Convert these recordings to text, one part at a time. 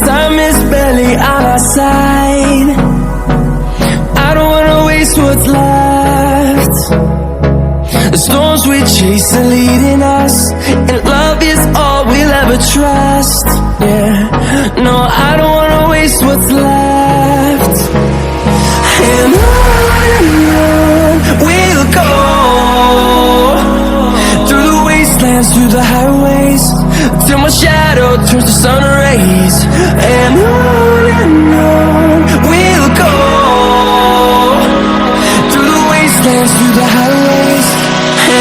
Time is barely on our side. I don't wanna waste what's left. The storms we chase are leading us, and love is all we'll ever trust. Yeah, no, I don't wanna waste what's left. And on we'll go, through the wastelands, through the highways, till my shadow turns to sun rays. And on we'll go, through the wastelands, through the highways,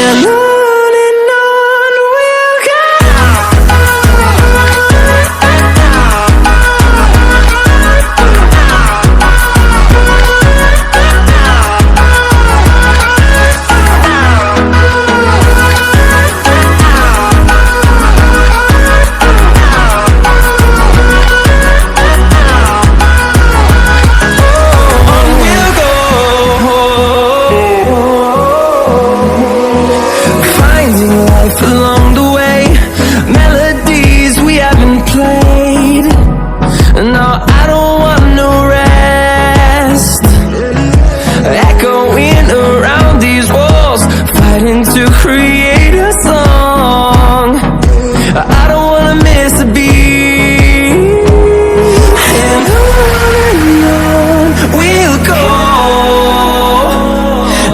and on we'll go. Along the way, melodies we haven't played. No, I don't want no rest. Echoing around these walls, fighting to create a song. I don't wanna miss a beat. And on we'll go,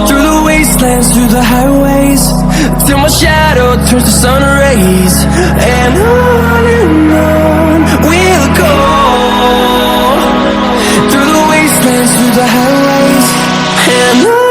through the wastelands, through the highways, till my shadow turns to sun rays. And on we'll go, through the wastelands, through the highways, and on.